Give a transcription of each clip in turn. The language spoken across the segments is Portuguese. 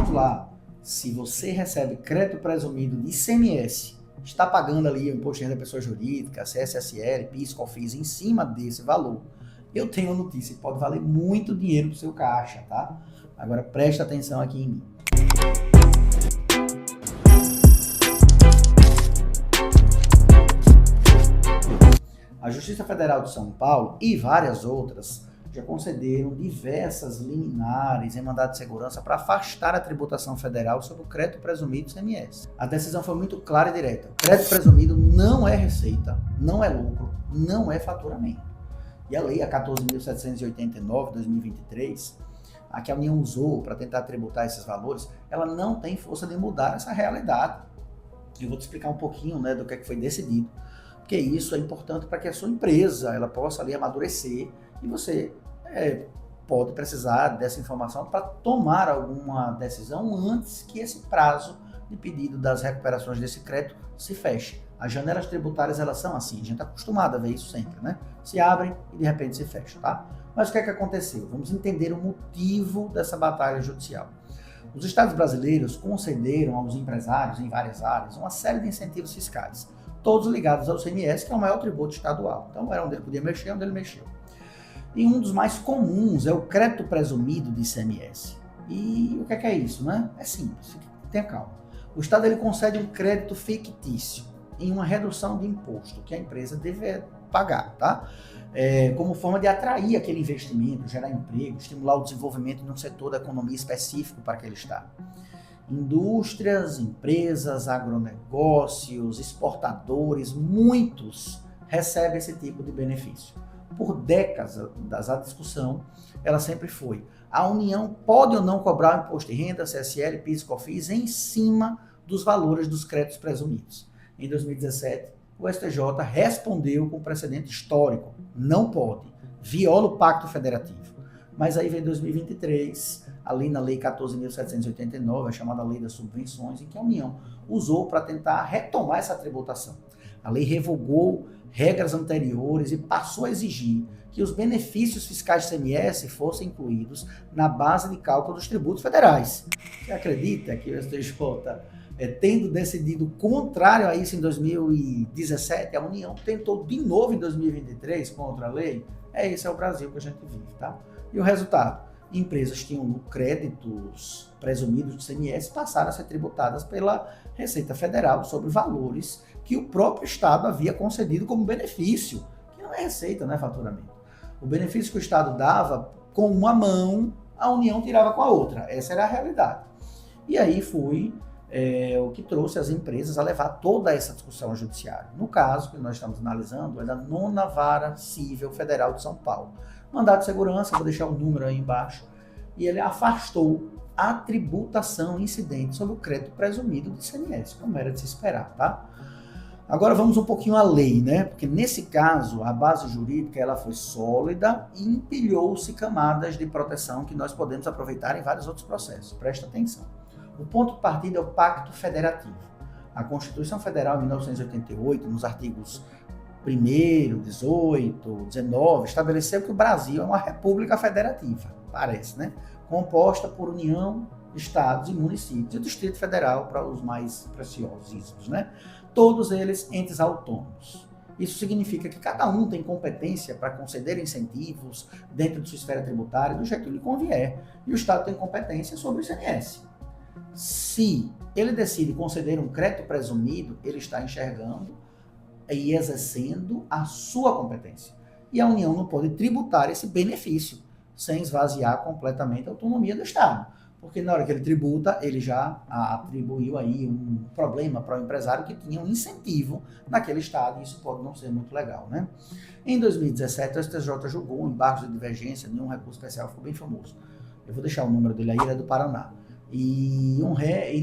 vamos lá. Se você recebe crédito presumido de ICMS, está pagando ali o imposto de renda da pessoa jurídica, CSSL, PIS, COFINS em cima desse valor, eu tenho uma notícia que pode valer muito dinheiro para o seu caixa, tá? Agora presta atenção aqui em mim. A Justiça Federal de São Paulo e várias outras já concederam diversas liminares em mandado de segurança para afastar a tributação federal sobre o crédito presumido do ICMS. A decisão foi muito clara e direta. O crédito presumido não é receita, não é lucro, não é faturamento. E a lei, a 14.789 de 2023, a que a União usou para tentar tributar esses valores, ela não tem força de mudar essa realidade. Eu vou te explicar um pouquinho, do que foi decidido, porque isso é importante para que a sua empresa ela possa ali amadurecer e você pode precisar dessa informação para tomar alguma decisão antes que esse prazo de pedido das recuperações desse crédito se feche. As janelas tributárias, elas são assim, a gente está acostumado a ver isso sempre, né? Se abrem e de repente se fecham, tá? Mas o que é que aconteceu? Vamos entender o motivo dessa batalha judicial. Os estados brasileiros concederam aos empresários em várias áreas uma série de incentivos fiscais, todos ligados ao ICMS, que é o maior tributo estadual. Então era onde ele podia mexer, onde ele mexeu. E um dos mais comuns é o crédito presumido de ICMS. E o que é isso, né? É simples, tenha calma. O Estado ele concede um crédito fictício em uma redução de imposto que a empresa deve pagar, tá? Como forma de atrair aquele investimento, gerar emprego, estimular o desenvolvimento de um setor da economia específico para aquele Estado. Indústrias, empresas, agronegócios, exportadores, muitos recebem esse tipo de benefício. Por décadas, a discussão ela sempre foi: a União pode ou não cobrar o imposto de renda, CSL, PIS, COFINS em cima dos valores dos créditos presumidos. Em 2017, o STJ respondeu com precedente histórico: não pode, viola o Pacto Federativo. Mas aí vem 2023, ali na Lei 14.789, a chamada Lei das Subvenções, em que a União usou para tentar retomar essa tributação. A lei revogou regras anteriores e passou a exigir que os benefícios fiscais do ICMS fossem incluídos na base de cálculo dos tributos federais. Você acredita que o STJ, tendo decidido contrário a isso em 2017, a União tentou de novo em 2023 contra a lei? Esse é o Brasil que a gente vive, tá? E o resultado? Empresas tinham créditos presumidos de ICMS passaram a ser tributadas pela Receita Federal sobre valores que o próprio Estado havia concedido como benefício, que não é receita, não é faturamento. O benefício que o Estado dava com uma mão, a União tirava com a outra. Essa era a realidade. E aí foi o que trouxe as empresas a levar toda essa discussão ao judiciário. No caso que nós estamos analisando, é da 9ª Vara Civil Federal de São Paulo. Mandado de segurança, vou deixar o número aí embaixo, e ele afastou a tributação incidente sobre o crédito presumido de ICMS, como era de se esperar, tá? Agora vamos um pouquinho à lei, né? Porque nesse caso, a base jurídica ela foi sólida e empilhou-se camadas de proteção que nós podemos aproveitar em vários outros processos. Presta atenção. O ponto de partida é o Pacto Federativo. A Constituição Federal, em 1988, nos artigos 1º, 18, 19, estabeleceu que o Brasil é uma república federativa, parece, né? Composta por União, Estados e municípios, e o Distrito Federal para os mais preciosos, né? Todos eles entes autônomos. Isso significa que cada um tem competência para conceder incentivos dentro de sua esfera tributária do jeito que lhe convier, e o Estado tem competência sobre o ICMS. Se ele decide conceder um crédito presumido, ele está enxergando e exercendo a sua competência. E a União não pode tributar esse benefício sem esvaziar completamente a autonomia do Estado. Porque na hora que ele tributa, ele já atribuiu aí um problema para o empresário que tinha um incentivo naquele Estado, e isso pode não ser muito legal, né? Em 2017, o STJ julgou um embargo de divergência de um recurso especial, ficou bem famoso. Eu vou deixar o número dele aí, ele é do Paraná. E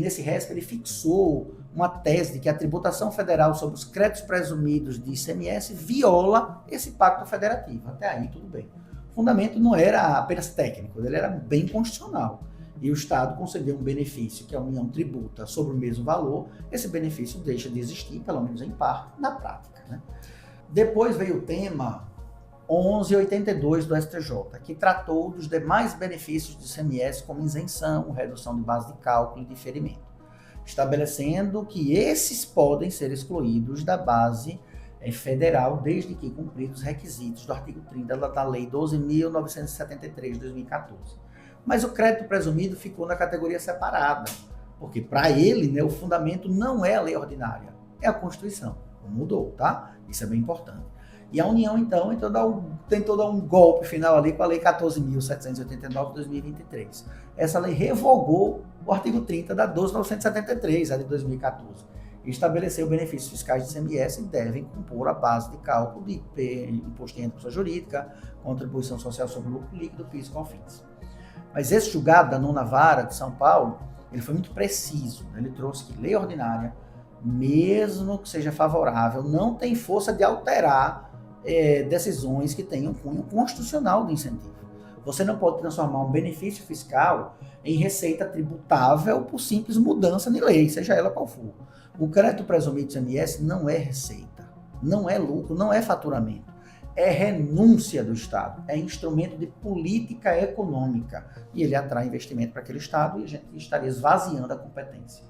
nesse RESP ele fixou uma tese de que a tributação federal sobre os créditos presumidos de ICMS viola esse pacto federativo. Até aí tudo bem. O fundamento não era apenas técnico, ele era bem constitucional. E o Estado concedeu um benefício que a União tributa sobre o mesmo valor, esse benefício deixa de existir, pelo menos em parte, na prática, né? Depois veio o tema 1182 do STJ, que tratou dos demais benefícios do ICMS como isenção, redução de base de cálculo e diferimento, estabelecendo que esses podem ser excluídos da base federal desde que cumpridos os requisitos do artigo 30 da Lei 12.973 de 2014. Mas o crédito presumido ficou na categoria separada, porque para ele, né, o fundamento não é a lei ordinária, é a Constituição. Mudou, tá? Isso é bem importante. E a União, então, tentou dar um golpe final ali com a Lei 14.789 de 2023. Essa lei revogou o artigo 30 da 12.973, a de 2014, e estabeleceu benefícios fiscais de ICMS que devem compor a base de cálculo de imposto de renda pessoa jurídica, contribuição social sobre o lucro líquido, PIS e COFINS. Mas esse julgado da nona vara de São Paulo, ele foi muito preciso. Ele trouxe que lei ordinária, mesmo que seja favorável, não tem força de alterar decisões que tenham cunho constitucional de incentivo. Você não pode transformar um benefício fiscal em receita tributável por simples mudança de lei, seja ela qual for. O crédito presumido de ICMS não é receita, não é lucro, não é faturamento. É renúncia do Estado, é instrumento de política econômica. E ele atrai investimento para aquele Estado e a gente estaria esvaziando a competência.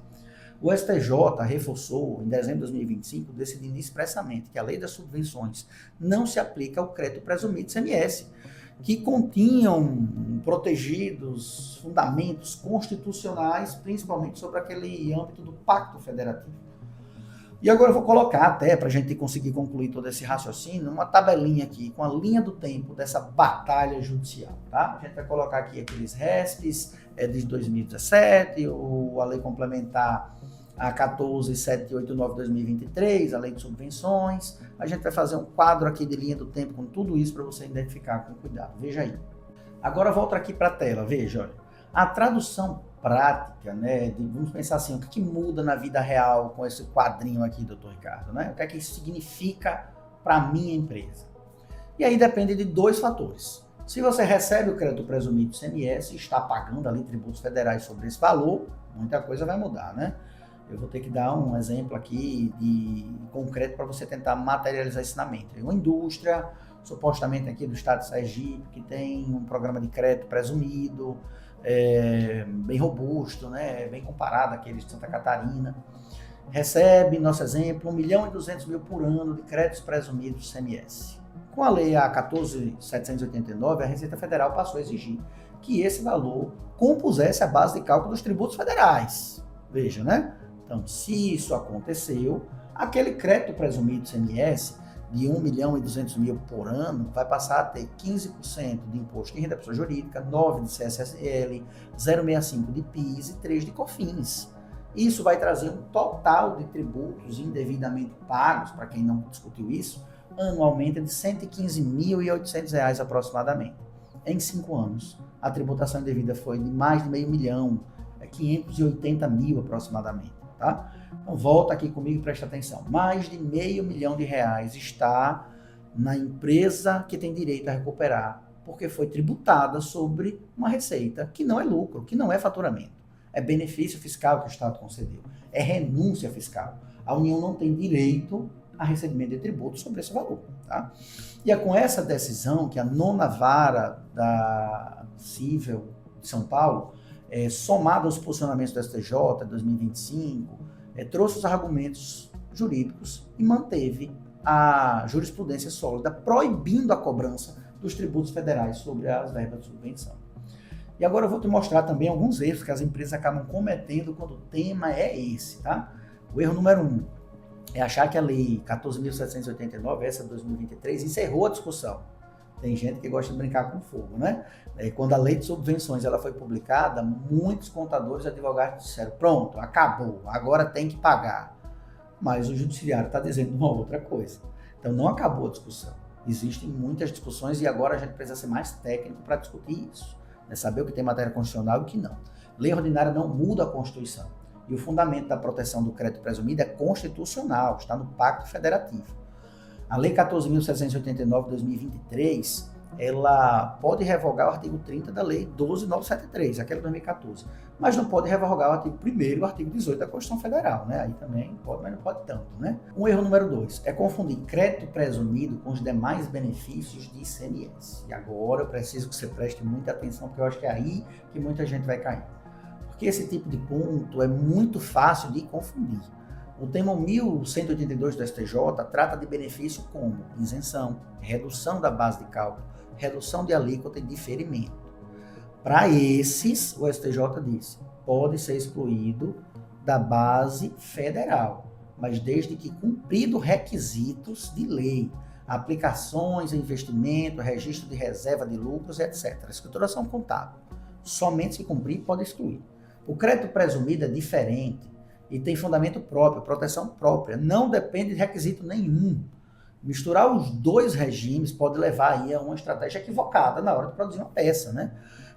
O STJ reforçou, em dezembro de 2025, decidindo expressamente que a lei das subvenções não se aplica ao crédito presumido de ICMS, que continham protegidos fundamentos constitucionais, principalmente sobre aquele âmbito do Pacto Federativo. E agora eu vou colocar até, para a gente conseguir concluir todo esse raciocínio, uma tabelinha aqui, com a linha do tempo dessa batalha judicial, tá? A gente vai colocar aqui aqueles RESPs de 2017, a lei complementar a 14789 de 2023, a lei de subvenções. A gente vai fazer um quadro aqui de linha do tempo com tudo isso para você identificar com cuidado. Veja aí. Agora volta aqui para a tela, veja, olha. A tradução prática, né, vamos pensar assim, o que muda na vida real com esse quadrinho aqui, doutor Ricardo, né? O que é que isso significa para a minha empresa? E aí depende de dois fatores. Se você recebe o crédito presumido do ICMS e está pagando ali tributos federais sobre esse valor, muita coisa vai mudar, né? Eu vou ter que dar um exemplo aqui de concreto para você tentar materializar esse ensinamento. Uma indústria, supostamente aqui do estado de Sergipe, que tem um programa de crédito presumido, bem robusto, né? Bem comparado àquele de Santa Catarina, recebe, nosso exemplo, 1.200.000 por ano de créditos presumidos do ICMS. Com a lei A 14.789, a Receita Federal passou a exigir que esse valor compusesse a base de cálculo dos tributos federais. Veja, né? Então, se isso aconteceu, aquele crédito presumido do ICMS de 1.200.000 por ano vai passar a ter 15% de imposto de renda pessoa jurídica, 9% de CSSL, 0,65% de PIS e 3% de COFINS. Isso vai trazer um total de tributos indevidamente pagos, para quem não discutiu isso, anualmente de R$ 115.800 aproximadamente. Em 5 anos, a tributação indevida foi de mais de R$500 mil, 580 mil aproximadamente. Tá? Então volta aqui comigo e presta atenção. Mais de R$500 mil está na empresa que tem direito a recuperar, porque foi tributada sobre uma receita que não é lucro, que não é faturamento. É benefício fiscal que o Estado concedeu. É renúncia fiscal. A União não tem direito a recebimento de tributo sobre esse valor. Tá? E é com essa decisão que a nona vara da Cível de São Paulo, somado aos posicionamentos do STJ de 2025, trouxe os argumentos jurídicos e manteve a jurisprudência sólida, proibindo a cobrança dos tributos federais sobre as verbas de subvenção. E agora eu vou te mostrar também alguns erros que as empresas acabam cometendo quando o tema é esse, tá? O erro número 1 é achar que a lei 14.789, essa de 2023, encerrou a discussão. Tem gente que gosta de brincar com fogo, né? Quando a lei de subvenções ela foi publicada, muitos contadores e advogados disseram, pronto, acabou, agora tem que pagar. Mas o judiciário está dizendo uma outra coisa. Então não acabou a discussão. Existem muitas discussões e agora a gente precisa ser mais técnico para discutir isso. Saber o que tem matéria constitucional e o que não. Lei ordinária não muda a Constituição. E o fundamento da proteção do crédito presumido é constitucional, está no Pacto Federativo. A Lei 14.789 de 2023, ela pode revogar o artigo 30 da Lei 12.973, aquela de 2014, mas não pode revogar o artigo 1º e o artigo 18 da Constituição Federal, né? Aí também pode, mas não pode tanto, né? Um erro número 2 é confundir crédito presumido com os demais benefícios de ICMS. E agora eu preciso que você preste muita atenção, porque eu acho que é aí que muita gente vai cair. Porque esse tipo de ponto é muito fácil de confundir. O termo 1182 do STJ trata de benefício como isenção, redução da base de cálculo, redução de alíquota e diferimento. Para esses, o STJ disse, pode ser excluído da base federal, mas desde que cumprido requisitos de lei, aplicações, investimento, registro de reserva de lucros, etc. Escrituração contábil. Somente se cumprir, pode excluir. O crédito presumido é diferente e tem fundamento próprio, proteção própria, não depende de requisito nenhum. Misturar os dois regimes pode levar aí a uma estratégia equivocada na hora de produzir uma peça, né?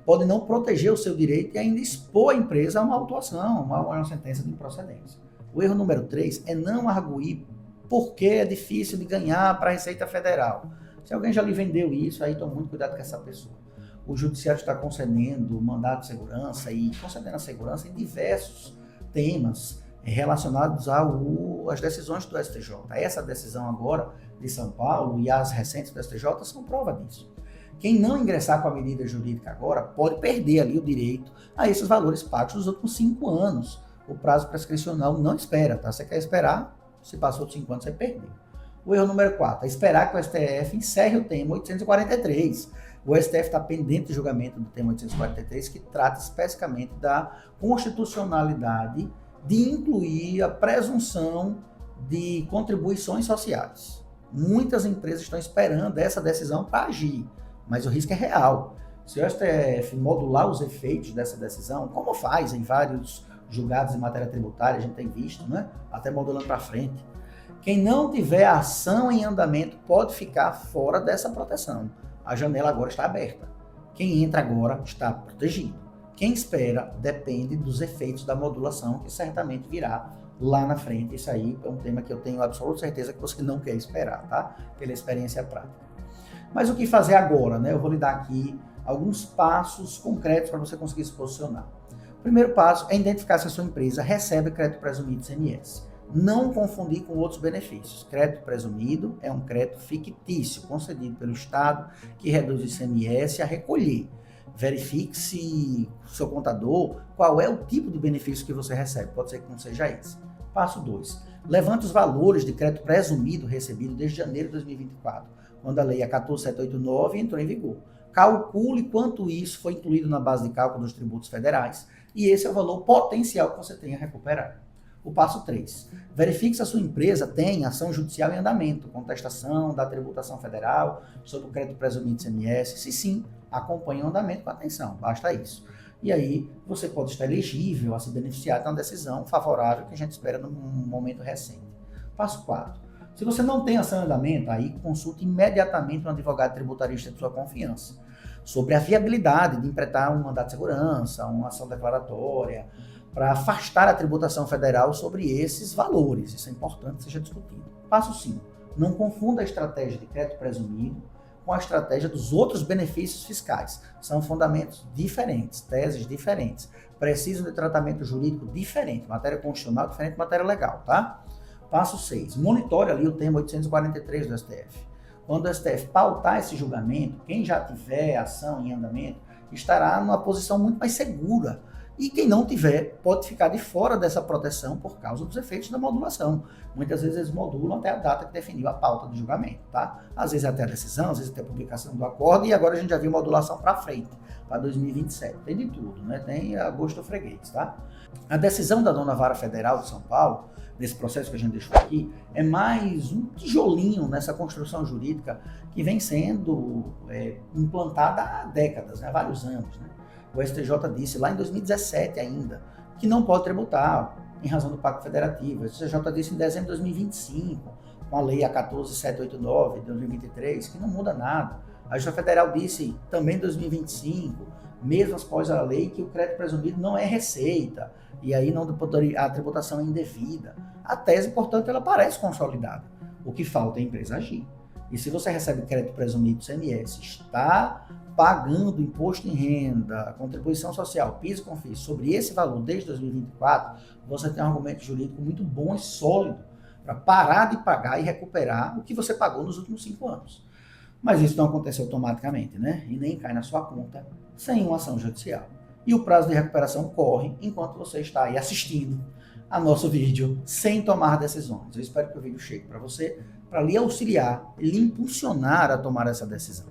Pode não proteger o seu direito e ainda expor a empresa a uma autuação, uma sentença de improcedência. O erro número 3 é não arguir porque é difícil de ganhar para a Receita Federal. Se alguém já lhe vendeu isso, aí tome muito cuidado com essa pessoa. O judiciário está concedendo mandato de segurança e concedendo a segurança em diversos temas relacionados às decisões do STJ. Essa decisão agora de São Paulo e as recentes do STJ são prova disso. Quem não ingressar com a medida jurídica agora pode perder ali o direito a esses valores pagos nos últimos 5 anos. O prazo prescricional não espera, tá? Você quer esperar, se passou de 5 anos, você perdeu. O erro número 4 é esperar que o STF encerre o tema 843. O STF está pendente de julgamento do tema 843, que trata especificamente da constitucionalidade de incluir a presunção de contribuições sociais. Muitas empresas estão esperando essa decisão para agir, mas o risco é real. Se o STF modular os efeitos dessa decisão, como faz em vários julgados em matéria tributária, a gente tem visto, né? Até modulando para frente. Quem não tiver ação em andamento pode ficar fora dessa proteção. A janela agora está aberta. Quem entra agora está protegido. Quem espera depende dos efeitos da modulação, que certamente virá lá na frente. Isso aí é um tema que eu tenho absoluta certeza que você não quer esperar, tá? Pela experiência prática. Mas o que fazer agora, né? Eu vou lhe dar aqui alguns passos concretos para você conseguir se posicionar. O primeiro passo é identificar se a sua empresa recebe crédito presumido de ICMS. Não confundir com outros benefícios. Crédito presumido é um crédito fictício, concedido pelo Estado, que reduz o ICMS a recolher. Verifique se o seu contador, qual é o tipo de benefício que você recebe. Pode ser que não seja esse. Passo 2. Levante os valores de crédito presumido recebido desde janeiro de 2024, quando a lei 14789 entrou em vigor. Calcule quanto isso foi incluído na base de cálculo dos tributos federais e esse é o valor potencial que você tem a recuperar. O passo 3. Verifique se a sua empresa tem ação judicial em andamento, contestação da tributação federal sobre o crédito presumido de ICMS. Se sim, acompanhe o andamento com atenção, basta isso. E aí você pode estar elegível a se beneficiar de uma decisão favorável que a gente espera num momento recente. Passo 4. Se você não tem ação em andamento, aí consulte imediatamente um advogado tributarista de sua confiança sobre a viabilidade de empretar um mandato de segurança, uma ação declaratória, para afastar a tributação federal sobre esses valores. Isso é importante que seja discutido. Passo 5. Não confunda a estratégia de crédito presumido com a estratégia dos outros benefícios fiscais. São fundamentos diferentes, teses diferentes, precisam de tratamento jurídico diferente, matéria constitucional diferente, matéria legal, tá? Passo 6. Monitore ali o termo 843 do STF. Quando o STF pautar esse julgamento, quem já tiver ação em andamento estará numa posição muito mais segura. E quem não tiver pode ficar de fora dessa proteção por causa dos efeitos da modulação. Muitas vezes eles modulam até a data que definiu a pauta do julgamento, tá? Às vezes até a decisão, às vezes até a publicação do acordo, e agora a gente já viu modulação para frente, para 2027. Tem de tudo, né? Tem a gosto freguês, tá? A decisão da 9ª Vara Federal de São Paulo, nesse processo que a gente deixou aqui, é mais um tijolinho nessa construção jurídica que vem sendo implantada há décadas, né? Há vários anos, né? O STJ disse lá em 2017 ainda que não pode tributar em razão do Pacto Federativo. O STJ disse em dezembro de 2025, com a lei 14789 de 2023, que não muda nada. A Justiça Federal disse também em 2025, mesmo após a lei, que o crédito presumido não é receita, e aí a tributação é indevida. A tese, portanto, ela parece consolidada. O que falta é a empresa agir. E se você recebe crédito presumido CMS, está pagando imposto em renda, contribuição social, PIS e CONFINS sobre esse valor desde 2024, você tem um argumento jurídico muito bom e sólido para parar de pagar e recuperar o que você pagou nos últimos 5 anos. Mas isso não acontece automaticamente, né? E nem cai na sua conta sem uma ação judicial. E o prazo de recuperação corre enquanto você está aí assistindo a nosso vídeo sem tomar decisões. Eu espero que o vídeo chegue para você, para lhe auxiliar, lhe impulsionar a tomar essa decisão.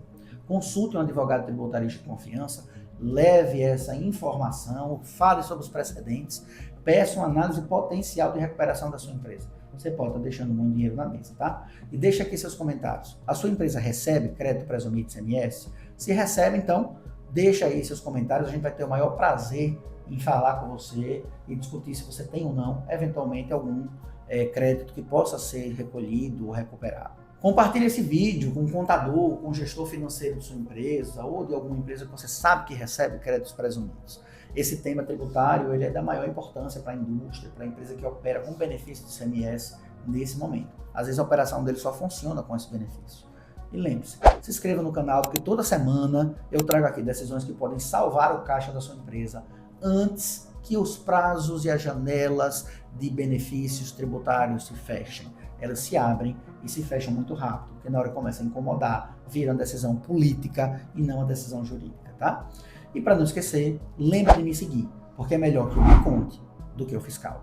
Consulte um advogado tributarista de confiança, leve essa informação, fale sobre os precedentes, peça uma análise potencial de recuperação da sua empresa. Você pode estar deixando muito dinheiro na mesa, tá? E deixa aqui seus comentários. A sua empresa recebe crédito presumido CMS? Se recebe, então, deixa aí seus comentários. A gente vai ter o maior prazer em falar com você e discutir se você tem ou não, eventualmente, algum crédito que possa ser recolhido ou recuperado. Compartilhe esse vídeo com um contador, com um gestor financeiro de sua empresa ou de alguma empresa que você sabe que recebe créditos presumidos. Esse tema tributário ele é da maior importância para a indústria, para a empresa que opera com benefício do CMS nesse momento. Às vezes a operação dele só funciona com esse benefício. E lembre-se, se inscreva no canal porque toda semana eu trago aqui decisões que podem salvar o caixa da sua empresa antes que os prazos e as janelas de benefícios tributários se fechem. Elas se abrem e se fecham muito rápido, porque na hora que começa a incomodar, vira uma decisão política e não uma decisão jurídica, tá? E para não esquecer, lembre de me seguir, porque é melhor que eu me conte do que o fiscal.